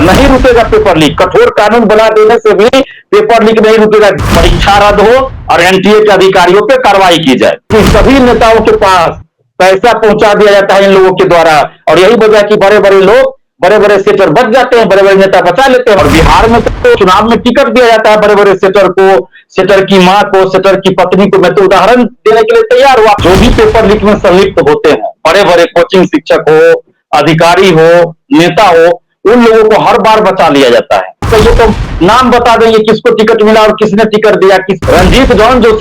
नहीं रुकेगा paper leak. कठोर कानून बना देने से भी पेपर लीक नहीं रुकेगा। परीक्षा रद्द हो और एनटीए के अधिकारियों पे कार्रवाई की जाए। कि सभी नेताओं के पास पैसा पहुंचा दिया जाता है इन लोगों के द्वारा, और यही वजह कि बड़े बड़े लोग, बड़े बड़े सेटर बच जाते हैं, बड़े बड़े नेता बचा लेते हैं। और बिहार में तो चुनाव में टिकट दिया जाता है बड़े बड़े सेटर को, सेटर की मां को, सेटर की पत्नी को। मैं तो उदाहरण देने के लिए तैयार हुआ। जो भी पेपर लीक में संलिप्त होते हैं, बड़े बड़े कोचिंग शिक्षक हो, अधिकारी हो, नेता हो, उन लोगों को हर बार बचा लिया जाता है। तो ये तो नाम बता देंगे किसको टिकट मिला और किसने टिकट दिया। रंजीत जॉन जो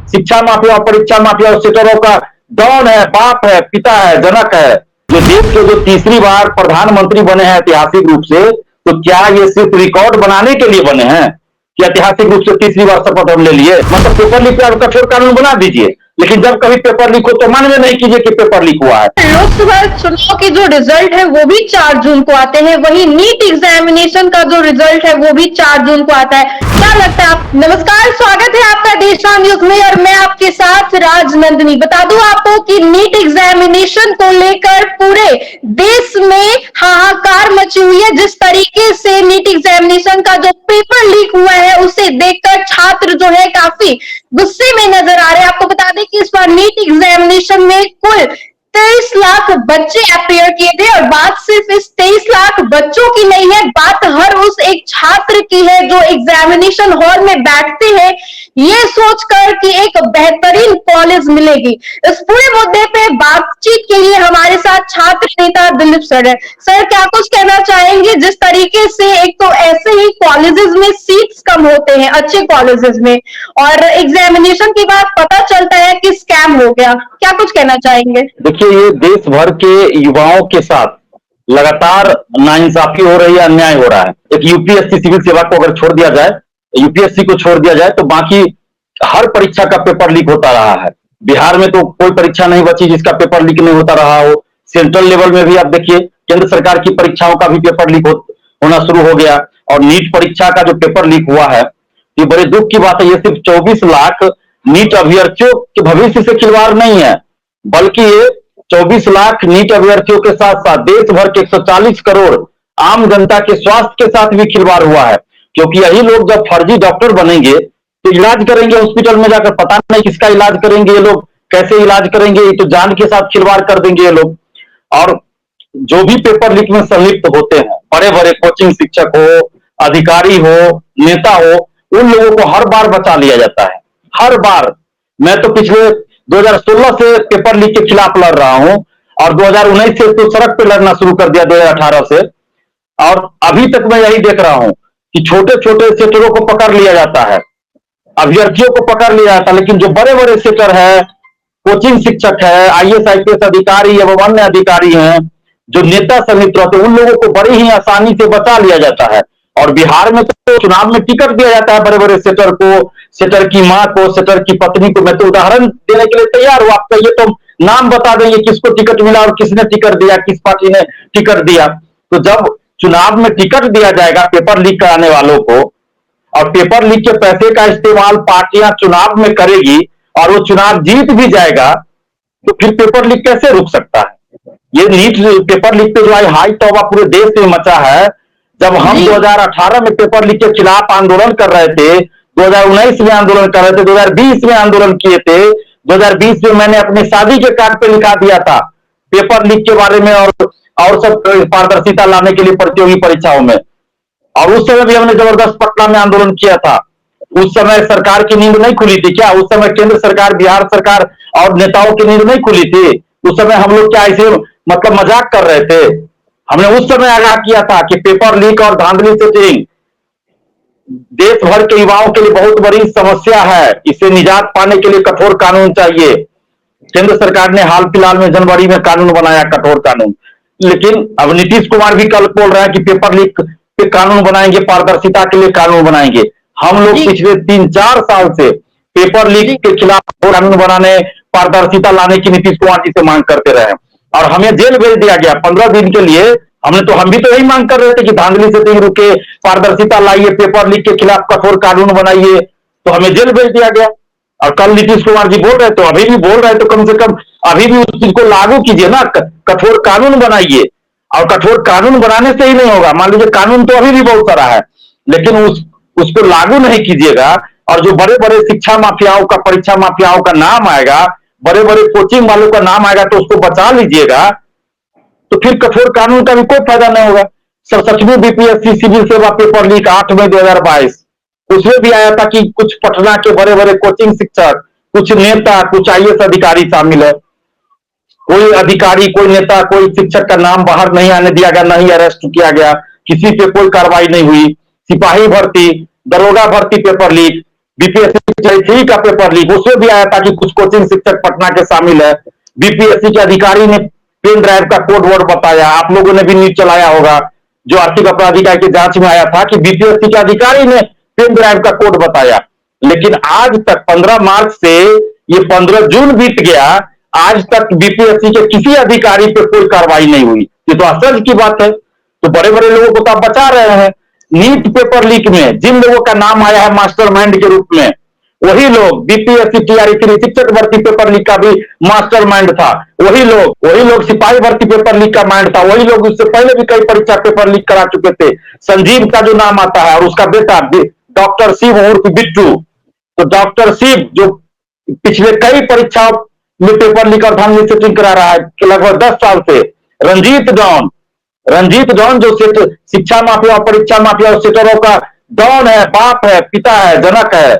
शिक्षा माफिया और परीक्षा माफिया और सेटरों का डॉन है, बाप है, पिता है, जनक है, जो देश के जो तीसरी बार प्रधानमंत्री बने हैं ऐतिहासिक रूप से, तो क्या ये सिर्फ रिकॉर्ड बनाने के लिए बने हैं कि ऐतिहासिक रूप से तीसरी बार शपथ हम ले लिए? मतलब पेपर लीक पे कठोर कानून बना दीजिए, लेकिन जब कभी पेपर लीक हो तो मानवे नहीं कीजिए कि पेपर लीक हुआ है। लोकसभा चुनाव के जो रिजल्ट है वो भी 4 जून को आते हैं, वही नीट एग्जामिनेशन का जो रिजल्ट है वो भी 4 जून को आता है। क्या लगता है आप? नमस्कार, स्वागत है आपका देशराम न्यूज में और मैं आपके साथ राजनंदिनी। बता दूं आपको कि नीट एग्जामिनेशन को लेकर पूरे देश में हाहाकार मची हुई है। जिस तरीके से नीट एग्जामिनेशन का जो पेपर लीक हुआ है उसे देखकर छात्र जो है काफी गुस्से में नजर आ रहे हैं। आपको बता दें कि इस बार नीट एग्जामिनेशन में कुल 23 लाख बच्चे अपेयर किए थे और बात सिर्फ इस 23 लाख बच्चों की नहीं है, बात हर उस एक छात्र की है जो एग्जामिनेशन हॉल में बैठते हैं ये सोचकर कि एक बेहतरीन कॉलेज मिलेगी। इस पूरे मुद्दे पे बातचीत के लिए हमारे साथ छात्र नेता दिलीप सर है। सर, क्या कुछ कहना चाहेंगे? जिस तरीके से एक तो ऐसे ही कॉलेजेस में सीट्स कम होते हैं, अच्छे कॉलेजेस में, और एग्जामिनेशन के बाद पता चलता है कि स्कैम हो गया, क्या कुछ कहना चाहेंगे? देखिए, ये देश भर के युवाओं के साथ लगातार नाइंसाफी हो रही है, अन्याय हो रहा है। एक यूपीएससी सिविल सेवा को अगर छोड़ दिया जाए, यूपीएससी को छोड़ दिया जाए, तो बाकी हर परीक्षा का पेपर लीक होता रहा है। बिहार में तो कोई परीक्षा नहीं बची जिसका पेपर लीक नहीं होता रहा हो। सेंट्रल लेवल में भी आप देखिए, केंद्र सरकार की परीक्षाओं का भी पेपर लीक होना शुरू हो गया। और नीट परीक्षा का जो पेपर लीक हुआ है, ये बड़े दुख की बात है। ये सिर्फ 24 लाख नीट अभ्यर्थियों के भविष्य से खिलवाड़ नहीं है, बल्कि ये 24 लाख नीट अभ्यर्थियों के साथ साथ देश भर के 140 करोड़ आम जनता के स्वास्थ्य के साथ भी खिलवाड़ हुआ है। क्योंकि यही लोग जब फर्जी डॉक्टर बनेंगे तो इलाज करेंगे हॉस्पिटल में जाकर, पता नहीं किसका इलाज करेंगे ये लोग, कैसे इलाज करेंगे, ये तो जान के साथ खिलवाड़ कर देंगे ये लोग। और जो भी पेपर लीक में संलिप्त होते हैं, बड़े बड़े कोचिंग शिक्षक हो, अधिकारी हो, नेता हो, उन लोगों को हर बार बचा लिया जाता है, हर बार। मैं तो पिछले 2016 से पेपर लीक के खिलाफ लड़ रहा हूं और 2019 से तो सड़क पे लड़ना शुरू कर दिया, 2018 से, और अभी तक मैं यही देख रहा हूं कि छोटे छोटे सेटरों को पकड़ लिया जाता है, अभ्यर्थियों को पकड़ लिया जाता है, लेकिन जो बड़े बड़े सेटर है, कोचिंग शिक्षक है, आईएएस आईपीएस अधिकारी एवं अन्य अधिकारी हैं, जो नेता संलिप्त रहते हैं, उन लोगों को बड़ी ही आसानी से बचा लिया जाता है। और बिहार में तो चुनाव में टिकट दिया जाता है बड़े बड़े सेटर को, सेटर की मां को, सेटर की पत्नी को। मैं तो उदाहरण देने के लिए तैयार हूं। आपका ये तो नाम बता देंगे किसको टिकट मिला और किसने टिकट दिया, किस पार्टी ने टिकट दिया। तो जब चुनाव में टिकट दिया जाएगा पेपर लीक कराने वालों को, और पेपर लीक के पैसे का इस्तेमाल पार्टियां चुनाव में करेगी और वो चुनाव जीत भी जाएगा, तो फिर पेपर लीक कैसे रुक सकता है? ये नीट पेपर लीक पे जो आई हाई तौबा पूरे देश में मचा है। जब हम 2018 में पेपर लीक के खिलाफ आंदोलन कर रहे थे, 2019 में आंदोलन कर रहे थे, 2020 में आंदोलन किए थे, 2020 में मैंने अपनी शादी के कार्ड पे लिखा दिया था पेपर लीक के बारे में और सब पारदर्शिता लाने के लिए प्रतियोगी परीक्षाओं में। और उस समय भी हमने जबरदस्त पटना में आंदोलन किया था। उस समय सरकार की नींद नहीं खुली थी क्या? उस समय केंद्र सरकार, बिहार सरकार और नेताओं की नींद नहीं खुली थी? उस समय हम लोग क्या ऐसे मतलब मजाक कर रहे थे? हमने उस समय आगाह किया था कि पेपर लीक और धांधली सेटिंग देश भर के युवाओं के लिए बहुत बड़ी समस्या है। इससे निजात पाने के लिए कठोर कानून चाहिए। केंद्र सरकार ने हाल फिलहाल में जनवरी में कानून बनाया, कठोर कानून, लेकिन अब नीतीश कुमार भी कल बोल रहे हैं कि पेपर लीक पे कानून बनाएंगे, पारदर्शिता के लिए कानून बनाएंगे। हम लोग पिछले 3-4 साल से पेपर लीक के खिलाफ कानून बनाने, पारदर्शिता लाने की नीतीश कुमार जी से मांग करते रहे और हमें जेल भेज दिया गया 15 दिन के लिए। हम भी तो यही मांग कर रहे थे कि धांधली सेटिंग रुके, पारदर्शिता लाइए, पेपर लीक के खिलाफ कठोर कानून बनाइए, तो हमें जेल भेज दिया गया। और कल नीतीश कुमार जी बोल रहे तो अभी भी बोल रहे तो कम से कम अभी भी उस चीज को लागू कीजिए ना, कठोर कानून बनाइए। और कठोर कानून बनाने से ही नहीं होगा। मान लीजिए कानून तो अभी भी बहुत सारा है, लेकिन उसको लागू नहीं कीजिएगा और जो बड़े बड़े शिक्षा माफियाओं का, परीक्षा माफियाओं का नाम आएगा, बड़े बड़े कोचिंग वालों का नाम आएगा, तो उसको बचा लीजिएगा, तो फिर कठोर कानून का भी कोई फायदा नहीं होगा। सचमुच बीपीएससी सिविल सेवा पेपर लीक 8 मई 2022, उसमें भी आया था कि कुछ पटना के बड़े बड़े कोचिंग शिक्षक, कुछ नेता, कुछ आईएएस अधिकारी शामिल है। कोई अधिकारी, कोई नेता, कोई शिक्षक का नाम बाहर नहीं आने दिया गया, नहीं अरेस्ट किया गया, किसी पे कोई कार्रवाई नहीं हुई। सिपाही भर्ती, दरोगा भर्ती पेपर लीक, बीपीएससी का पेपर लीक, उसमें भी आया था कि कुछ कोचिंग शिक्षक पटना के शामिल है। बीपीएससी के अधिकारी ने पेन ड्राइव का कोड वर्ड बताया, आप लोगों ने भी न्यूज चलाया होगा, जो आर्थिक अपराध इकाई की जांच में आया था कि बीपीएससी के अधिकारी ने पेन ड्राइव का कोड बताया। लेकिन आज तक 15 मार्च से ये 15 जून बीत गया, आज तक बीपीएससी के किसी अधिकारी पे कोई कार्रवाई नहीं हुई। ये तो आश्चर्य की बात है। तो बड़े बड़े लोगों को तो आप बचा रहे हैं। नीट पेपर लीक में जिन लोगों का नाम आया है मास्टरमाइंड के रूप में, वही लोग बीपीएससी टीआरई 3 शिक्षक भर्ती पेपर लीक का भी मास्टरमाइंड था। वही लोग सिपाही भर्ती पेपर लीक का माइंड था। वही लोग उससे पहले भी कई परीक्षा पेपर लीक करा चुके थे। संजीव का जो नाम आता है और उसका बेटा डॉक्टर शिव उर्फ बिट्टू, तो डॉक्टर शिव जो पिछले कई परीक्षाओं में पेपर लीक और धांधली सेटिंग करा रहा है लगभग 10 साल से। रंजीत डॉन जो शिक्षा माफिया, परीक्षा माफिया और सेटरों का डॉन है, बाप है, पिता है, जनक है।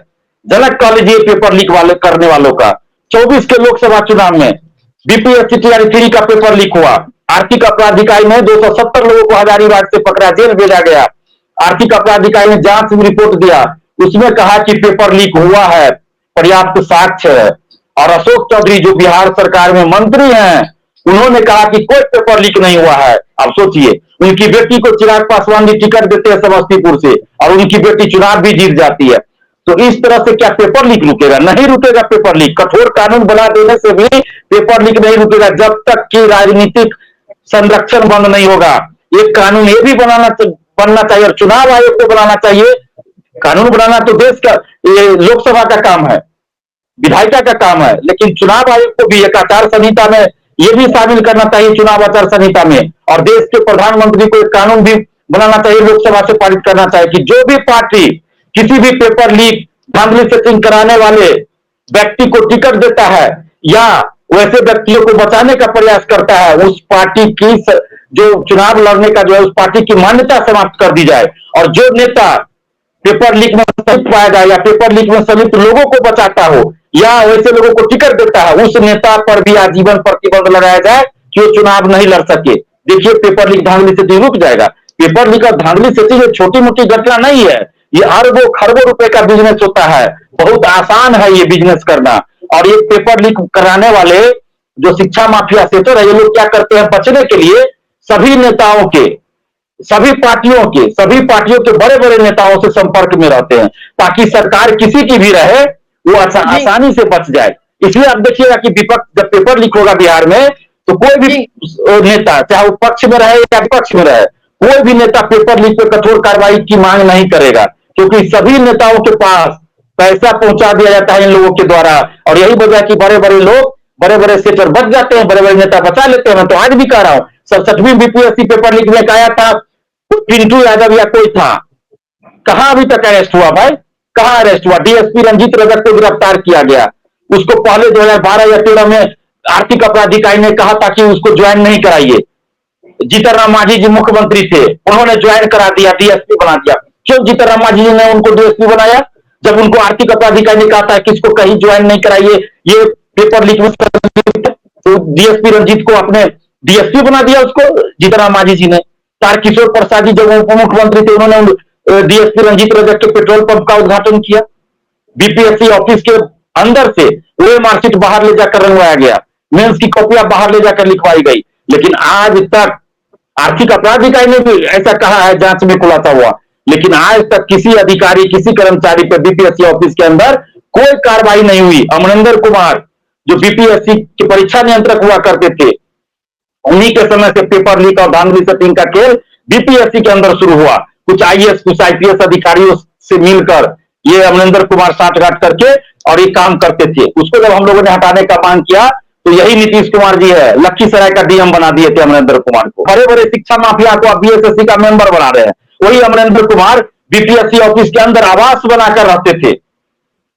जनक कह लीजिए पेपर लीक वाले करने वालों का। 24 के लोकसभा चुनाव में बीपीएससी टीआरई 3 का पेपर लीक हुआ। आर्थिक अपराध इकाई ने 270 लोगों को हजारीबाग से पकड़ा, जेल भेजा गया। आर्थिक अपराध इकाई ने जांच में रिपोर्ट दिया, उसमें कहा कि पेपर लीक हुआ है, पर्याप्त साक्ष्य है। और अशोक चौधरी जो बिहार सरकार में मंत्री हैं, उन्होंने कहा कि कोई पेपर लीक नहीं हुआ है। अब सोचिए, उनकी बेटी को चिराग पासवान जी टिकट देते हैं समस्तीपुर से और उनकी बेटी चुनाव भी जीत जाती है। तो इस तरह से क्या पेपर लीक रुकेगा? नहीं रुकेगा पेपर लीक। कठोर कानून बना देने से भी पेपर लीक नहीं रुकेगा जब तक कि राजनीतिक संरक्षण बंद नहीं होगा। एक कानून ये भी बनना चाहिए और चुनाव आयोग को बनाना चाहिए। कानून बनाना तो देश का, ये लोकसभा का काम है, विधायिका का काम है, लेकिन चुनाव आयोग को भी एक आचार संहिता में ये भी शामिल करना चाहिए, चुनाव आचार संहिता में। और देश के प्रधानमंत्री को एक कानून भी बनाना चाहिए, लोकसभा से पारित करना चाहिए कि जो भी पार्टी किसी भी पेपर लीक, धांधली सेटिंग कराने वाले व्यक्ति को टिकट देता है या वैसे व्यक्तियों को बचाने का प्रयास करता है, उस पार्टी की जो चुनाव लड़ने का जो है, उस पार्टी की मान्यता समाप्त कर दी जाए। और जो नेता पेपर लीक में संलिप्त पाया जाए या पेपर लीक में संलिप्त लोगों को बचाता हो या वैसे लोगों को टिकट देता है, उस नेता पर भी आजीवन प्रतिबंध लगाया जाए कि वो चुनाव नहीं लड़ सके। देखिए, पेपर लीक, धांधली सेटिंग रुक जाएगा। पेपर लीक और धांधली सेटिंग एक छोटी मोटी घटना नहीं है, ये अरबों खरबों रुपए का बिजनेस होता है। बहुत आसान है ये बिजनेस करना। और ये पेपर लीक कराने वाले जो शिक्षा माफिया सेटर है, ये लोग क्या करते हैं, बचने के लिए सभी नेताओं के, सभी पार्टियों के बड़े बड़े नेताओं से संपर्क में रहते हैं, ताकि सरकार किसी की भी रहे वो आसानी से बच जाए। इसलिए आप देखिएगा कि विपक्ष, जब पेपर लीक होगा बिहार में, तो कोई भी नेता, चाहे वो पक्ष में रहे या विपक्ष में रहे, कोई भी नेता पेपर लीक पर कठोर कार्रवाई की मांग नहीं करेगा, क्योंकि सभी नेताओं के पास पैसा पहुंचा दिया जाता है इन लोगों के द्वारा। और यही वजह कि बड़े बड़े लोग, बड़े बड़े सेटर बच जाते हैं, बड़े बड़े नेता बचा लेते हैं। मैं तो आज भी कह रहा हूं, 67वीं बीपीएससी पेपर लीक में आया था, पिंटू यादव या कोई था, कहां अभी तक अरेस्ट हुआ भाई? कहां अरेस्ट हुआ? डीएसपी रंजीत रजक को गिरफ्तार किया गया। उसको पहले 2012 या 13 में आर्थिक अपराध इकाई ने कहा था कि उसको ज्वाइन नहीं कराइए। जीतन राम मांझी जी मुख्यमंत्री थे, उन्होंने ज्वाइन करा दिया, डीएसपी बना दिया। क्यों जीतन राम मांझी जी ने उनको डीएसपी बनाया? जब उनको आर्थिक अपराध इकाई ने कहा था कि इसको कहीं ज्वाइन नहीं कराइए, ये पेपर लीक में, तो डीएसपी रंजीत को अपने डीएसपी बना दिया उसको जीतन राम मांझी जी ने। तारकिशोर प्रसाद जी जब उप मुख्यमंत्री थे, उन्होंने डीएसपी रंजीत रजक के पेट्रोल पंप का उद्घाटन किया। बीपीएससी ऑफिस के अंदर से वो मार्कशीट बाहर ले जाकर रंगवाया गया, मेंस की कॉपियां बाहर ले जाकर लिखवाई गई। लेकिन आज तक आर्थिक अपराध इकाई ने भी ऐसा कहा है, जांच में खुलासा हुआ, लेकिन आज तक किसी अधिकारी, किसी कर्मचारी पर बीपीएससी ऑफिस के अंदर कोई कार्रवाई नहीं हुई। अमरिंदर कुमार जो बीपीएससी के परीक्षा नियंत्रक हुआ करते थे, उन्हीं के समय से पेपर लीक और धांधली सेटिंग का खेल बीपीएससी के अंदर शुरू हुआ। कुछ आईएएस, कुछ आईपीएस अधिकारियों से मिलकर ये अमरिंदर कुमार साठगांठ करके और ये काम करते थे। उसको जब हम लोगों ने हटाने का मांग किया, तो यही नीतीश कुमार जी है। लखीसराय का डीएम बना दिए थे अमरेंद्र कुमार को। बड़े बड़े शिक्षा माफिया को अब बीएसएससी का मेंबर बना रहे हैं। वही अमरेंद्र कुमार बीपीएससी ऑफिस के अंदर आवास बनाकर रहते थे।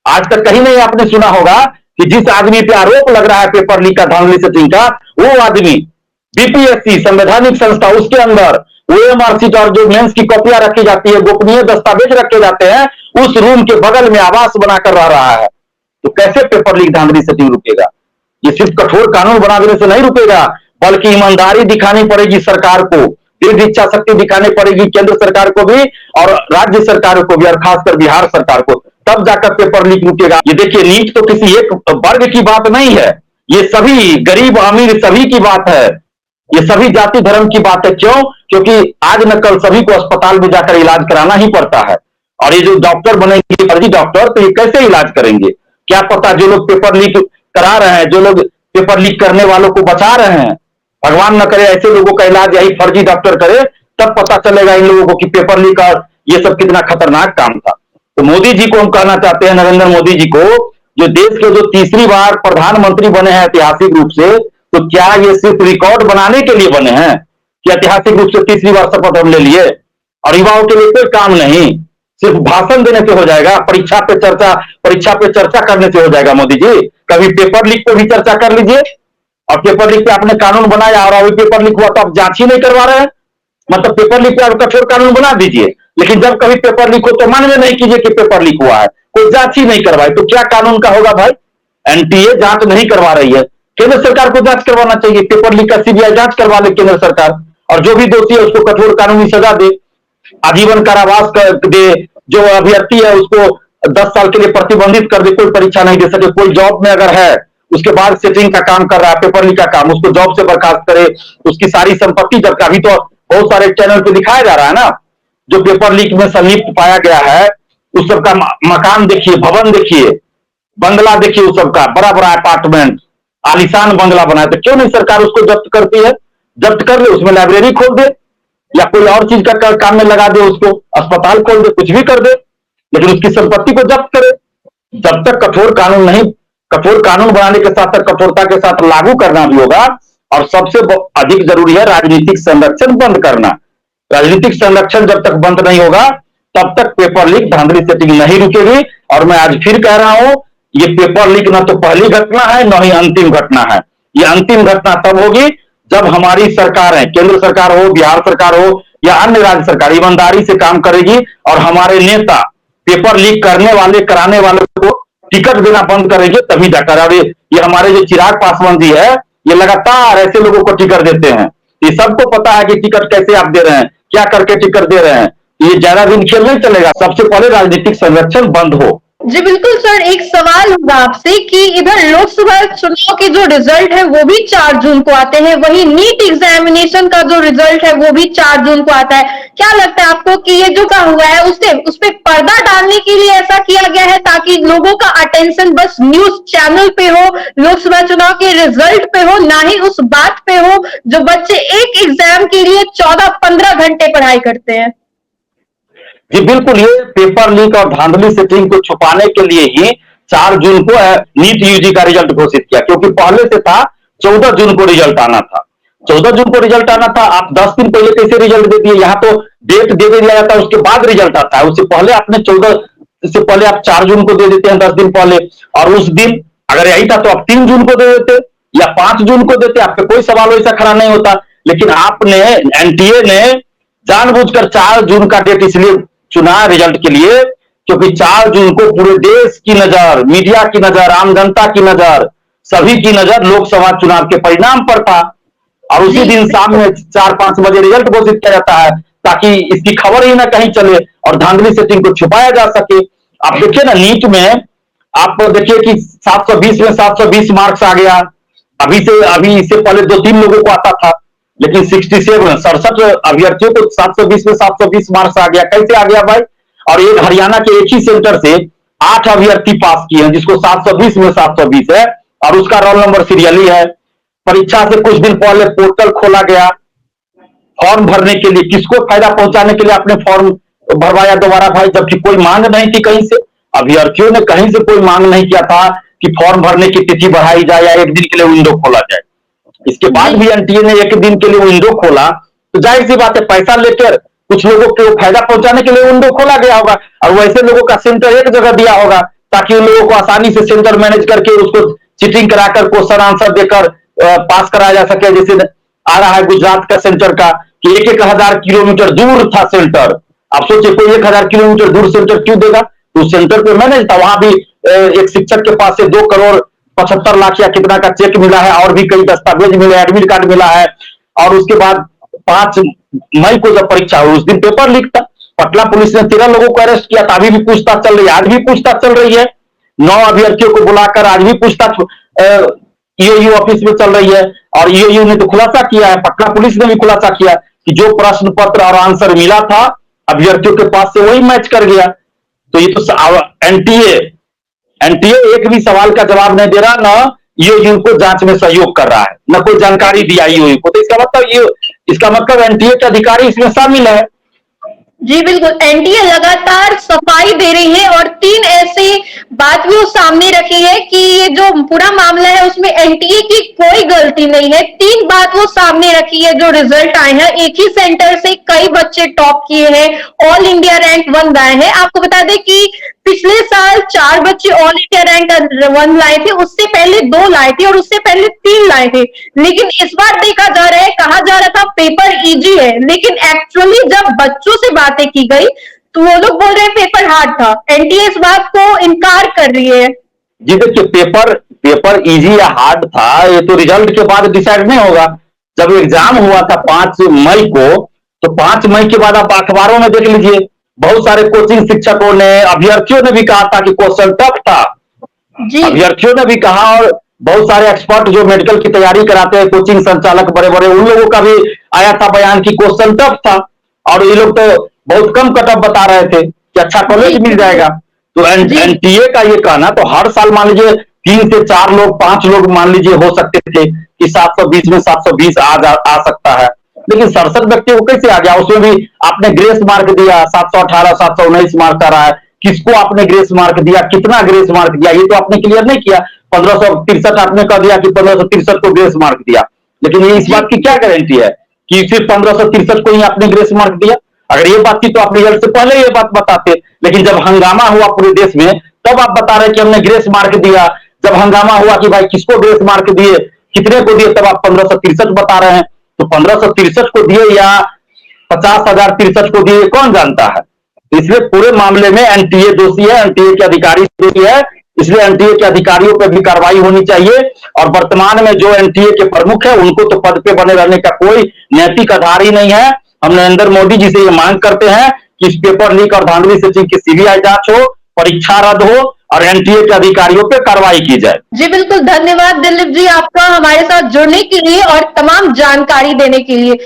आज तक कहीं नहीं आपने सुना होगा कि जिस आदमी पे आरोप लग रहा है पेपर लीक का, धांधली सेटिंग का, वो आदमी बीपीएससी संवैधानिक संस्था उसके अंदर ओएमआर सीट और जो मेंस की कॉपियां रखी जाती है, गोपनीय दस्तावेज रखे जाते हैं, उस रूम के बगल में आवास बनाकर रह रहा है। तो कैसे पेपर लीक धांधली सेटिंग रुकेगा? ये सिर्फ कठोर कानून बना देने से नहीं रुकेगा, बल्कि ईमानदारी दिखानी पड़ेगी सरकार को, दृढ़ इच्छा शक्ति दिखानी पड़ेगी केंद्र सरकार को भी और राज्य सरकारों को भी, और खासकर बिहार सरकार को, तब जाकर पेपर लीक रुकेगा। ये देखिए, नीट तो किसी एक वर्ग की बात नहीं है, ये सभी गरीब अमीर सभी की बात है, ये सभी जाति धर्म की बात है। क्यों? क्योंकि आज न कल सभी को अस्पताल में जाकर इलाज कराना ही पड़ता है। और ये जो डॉक्टर बनेंगे फर्जी डॉक्टर, तो ये कैसे इलाज करेंगे? क्या पता जो लोग पेपर लीक करा रहे हैं, जो लोग पेपर लीक करने वालों को बचा रहे हैं, भगवान न करे ऐसे लोगों का इलाज यही फर्जी डॉक्टर करे, तब पता चलेगा इन लोगों को कि पेपर लीक और ये सब कितना खतरनाक काम था। तो मोदी जी को हम कहना चाहते हैं, नरेंद्र मोदी जी को, जो देश के जो तीसरी बार प्रधानमंत्री बने हैं ऐतिहासिक रूप से, तो क्या ये सिर्फ रिकॉर्ड बनाने के लिए बने हैं कि ऐतिहासिक रूप से तीसरी बार शपथ हम ले लिए और युवाओं के लिए कोई काम नहीं, सिर्फ भाषण देने से हो जाएगा, परीक्षा पे चर्चा करने से हो जाएगा? मोदी जी, कभी पेपर लीक पे भी चर्चा कर लीजिए। और पेपर लीक पे आपने कानून बनाया और अभी पेपर लीक हुआ तो आप जांच ही नहीं करवा रहे हैं। मतलब पेपर लीक पे आप कठोर कानून बना दीजिए, लेकिन जब कभी पेपर लीक हो तो मान्य नहीं कीजिए कि पेपर लीक हुआ है, कोई जांच ही नहीं करवाए, तो क्या कानून का होगा भाई? एनटीए जांच नहीं करवा रही है, केंद्र सरकार को जांच करवाना चाहिए। पेपर लीक का सीबीआई जांच करवा ले केंद्र सरकार, और जो भी दोषी है उसको कठोर कानूनी सजा दे, आजीवन कारावास दे, जो अभ्यर्थी है उसको 10 साल के लिए प्रतिबंधित कर दे, कोई परीक्षा नहीं दे सके। कोई जॉब में अगर है, उसके बाद सेटिंग का काम कर रहा है, पेपर लीक का काम, उसको जॉब से बर्खास्त करे, उसकी सारी संपत्ति जब, अभी तो बहुत सारे चैनल पे दिखाया जा रहा है ना, जो पेपर लीक में संलिप्त पाया गया है, उस सबका मकान देखिए, भवन देखिए, बंगला देखिए, उस सबका बड़ा बड़ा अपार्टमेंट, आलीशान बंगला बनाया, तो क्यों नहीं सरकार उसको जब्त करती है? जब्त कर ले, उसमें लाइब्रेरी खोल दे या कोई और चीज का काम में लगा दे, उसको अस्पताल खोल दे, कुछ भी कर दे, लेकिन उसकी संपत्ति को जब्त करे। जब तक कठोर कानून नहीं, कठोर कानून बनाने के साथ साथ कठोरता के साथ लागू करना भी होगा, और सबसे अधिक जरूरी है राजनीतिक संरक्षण बंद करना। राजनीतिक संरक्षण जब तक बंद नहीं होगा तब तक पेपर लीक धांधली सेटिंग नहीं रुकेगी। और मैं आज फिर कह रहा हूं, ये पेपर लीक ना तो पहली घटना है न ही अंतिम घटना है। ये अंतिम घटना तब होगी जब हमारी सरकारें, केंद्र सरकार हो, बिहार सरकार हो या अन्य राज्य सरकार, ईमानदारी से काम करेगी और हमारे नेता पेपर लीक करने वाले, कराने वालों को टिकट देना बंद करेंगे, तभी जाकर। और ये हमारे जो चिराग पासवान जी है, ये लगातार ऐसे लोगों को टिकट देते हैं। ये सबको पता है कि टिकट कैसे आप दे रहे हैं, क्या करके टिकट दे रहे हैं। ये ज्यादा दिन खेल नहीं चलेगा। सबसे पहले राजनीतिक संरक्षण बंद हो। जी बिल्कुल सर, एक सवाल होगा आपसे कि इधर लोकसभा चुनाव के जो रिजल्ट है वो भी 4 जून को आते हैं, वही नीट एग्जामिनेशन का जो रिजल्ट है वो भी 4 जून को आता है। क्या लगता है आपको कि ये जो का हुआ है उस पे पर्दा डालने के लिए ऐसा किया गया है, ताकि लोगों का अटेंशन बस न्यूज चैनल पे हो, लोकसभा चुनाव के रिजल्ट पे हो, ना ही उस बात पे हो जो बच्चे एक एग्जाम के लिए 14-15 घंटे पढ़ाई करते हैं? जी बिल्कुल, ये पेपर लीक और धांधली सेटिंग को छुपाने के लिए ही 4 जून को नीट यूजी का रिजल्ट घोषित किया, क्योंकि पहले से था 14 जून को रिजल्ट आना था। 14 जून को रिजल्ट आना था, आप 10 दिन पहले कैसे रिजल्ट दे दिए? यहाँ तो डेट दे दिया जाता है, उसके बाद रिजल्ट आता है। उससे पहले आपने 14 से पहले आप 4 जून को दे देते हैं, 10 दिन पहले। और उस दिन अगर यही था तो आप 3 जून को दे देते या 5 जून को देते, आप पे कोई सवाल वैसा खड़ा नहीं होता। लेकिन आपने, एनटीए ने जानबूझकर 4 जून का डेट इसलिए चुना रिजल्ट के लिए, क्योंकि 4 जून को पूरे देश की नजर, मीडिया की नजर, आम जनता की नजर, सभी की नजर लोकसभा चुनाव के परिणाम पर था। और उसी दिन शाम में 4-5 बजे रिजल्ट घोषित किया जाता है, ताकि इसकी खबर ही ना कहीं चले और धांधली सेटिंग को छुपाया जा सके। आप देखिए ना, नीट में आप देखिए कि 720 में 720 मार्क्स आ गया। अभी इससे पहले 2-3 लोगों को आता था, लेकिन 67 अभ्यर्थियों को 720 में 720 मार्क्स आ गया। कैसे आ गया भाई? और एक हरियाणा के एक ही सेंटर से 8 अभ्यर्थी पास किए हैं, जिसको 720 में 720 है, और उसका रोल नंबर सीरियली है। परीक्षा से कुछ दिन पहले पोर्टल खोला गया फॉर्म भरने के लिए। किसको फायदा पहुंचाने के लिए आपने फॉर्म भरवाया दोबारा भाई? जबकि कोई मांग नहीं थी कहीं से, अभ्यर्थियों ने कहीं से कोई मांग नहीं किया था कि फॉर्म भरने की तिथि बढ़ाई जाए या एक दिन के लिए विंडो खोला जाए। इसके बाद भी एनटीए ने एक दिन के लिए विंडो खोला, तो जाहिर सी बात है पैसा लेकर कुछ लोगों को फायदा पहुंचाने के लिए विंडो खोला गया होगा, और वैसे लोगों का सेंटर एक जगह दिया होगा ताकि उन लोगों को आसानी से सेंटर मैनेज करके उसको चीटिंग कराकर क्वेश्चन आंसर देकर पास कराया जा सके। जैसे आ रहा है गुजरात का सेंटर का कि 1,000 किलोमीटर दूर था सेंटर। आप सोचिए कोई 1,000 किलोमीटर दूर सेंटर क्यों देगा, तो सेंटर पे मैनेज था, वहां भी एक शिक्षक के पास से 2,75,00,000 या कितना का चेक मिला है, और भी कई दस्तावेज मिले, एडमिट कार्ड मिला है। और उसके बाद 5 मई को जब परीक्षा हुई उस दिन पेपर लीक था, पटना पुलिस ने 13 लोगों को अरेस्ट किया था, अभी भी पूछताछ चल रही है, आज भी पूछताछ चल रही है। 9 अभ्यर्थियों को बुलाकर आज भी पूछताछ ईओयू ऑफिस में चल रही है, और ईओयू ने तो खुलासा किया है, पटना पुलिस ने भी खुलासा किया कि जो प्रश्न पत्र और आंसर मिला था अभ्यर्थियों के पास से वही मैच कर गया। तो ये तो एनटीए एक भी सवाल का जवाब नहीं दे रहा, न ईओयू को जांच में सहयोग कर रहा है, न कोई जानकारी दिया ईओयू को। तो इसका मतलब एनटीए के अधिकारी इसमें शामिल है। जी बिल्कुल, एनटीए लगातार सफाई दे रही है और 3 ऐसी बात भी वो सामने रखी है कि ये जो पूरा मामला है उसमें एनटीए की कोई गलती नहीं है। 3 बात वो सामने रखी है जो रिजल्ट आए हैं, एक ही सेंटर से कई बच्चे टॉप किए हैं, ऑल इंडिया रैंक 1 लाए हैं। आपको बता दें कि पिछले साल 4 बच्चे ऑल इंडिया रैंक 1 लाए थे, उससे पहले 2 लाए थे और उससे पहले 3 लाए थे। लेकिन इस बार देखा जा रहा है, कहा जा रहा था पेपर इजी है, लेकिन एक्चुअली जब बच्चों से बातें की गई तो वो लोग बोल रहे हैं पेपर हार्ड था। एनटीए इस बात को इनकार कर रही है। जी देखिए, पेपर इजी या हार्ड था ये तो रिजल्ट के बाद डिसाइड नहीं होगा। जब एग्जाम हुआ था 5 मई को, तो 5 मई के बाद आप अखबारों में देख लीजिए, बहुत सारे कोचिंग शिक्षकों ने, अभ्यर्थियों ने भी कहा था कि क्वेश्चन टफ था। अभ्यर्थियों ने भी कहा, और बहुत सारे एक्सपर्ट जो मेडिकल की तैयारी कराते हैं, कोचिंग संचालक बड़े बड़े, उन लोगों का भी आया था बयान कि क्वेश्चन टफ था, और ये लोग तो बहुत कम कट ऑफ बता रहे थे कि अच्छा कॉलेज मिल जाएगा। तो एनटीए का ये कहना, तो हर साल मान लीजिए 3 से 4 लोग 5 लोग मान लीजिए हो सकते थे कि 720 में 720 आ सकता है, लेकिन 67 व्यक्तियों को कैसे आ गया? उसमें भी आपने ग्रेस मार्क दिया, 718 719 मार्क आ रहा है। किसको आपने ग्रेस मार्क दिया, कितना ग्रेस मार्क दिया, ये तो आपने क्लियर नहीं किया। 1563 आपने कह दिया कि 1563 को ग्रेस मार्क दिया, लेकिन ये इस बात की क्या गारंटी है कि सिर्फ 1563 को ही आपने ग्रेस मार्क दिया? अगर ये बात थी तो आप रिजल्ट से पहले ये बात बताते, लेकिन जब हंगामा हुआ पूरे देश में तब आप बता रहे कि हमने ग्रेस मार्क दिया। जब हंगामा हुआ कि भाई किसको ग्रेस मार्क दिए, कितने को दिए, तब आप 1563 बता रहे हैं। तो 1563 को दिए या 50,063 को दिए, कौन जानता है? इसलिए पूरे मामले में एनटीए दोषी है, एनटीए के अधिकारी दोषी है, इसलिए एनटीए के अधिकारियों पर भी कार्रवाई होनी चाहिए। और वर्तमान में जो एनटीए के प्रमुख है उनको तो पद पे बने रहने का कोई नैतिक आधार ही नहीं है। हम नरेंद्र मोदी जी से ये मांग करते हैं कि इस पेपर लीक और धांधली से की सीबीआई जांच हो, परीक्षा रद्द हो और एनटीए के अधिकारियों पे कार्रवाई की जाए। जी बिल्कुल, धन्यवाद दिलीप जी आपका हमारे साथ जुड़ने के लिए और तमाम जानकारी देने के लिए।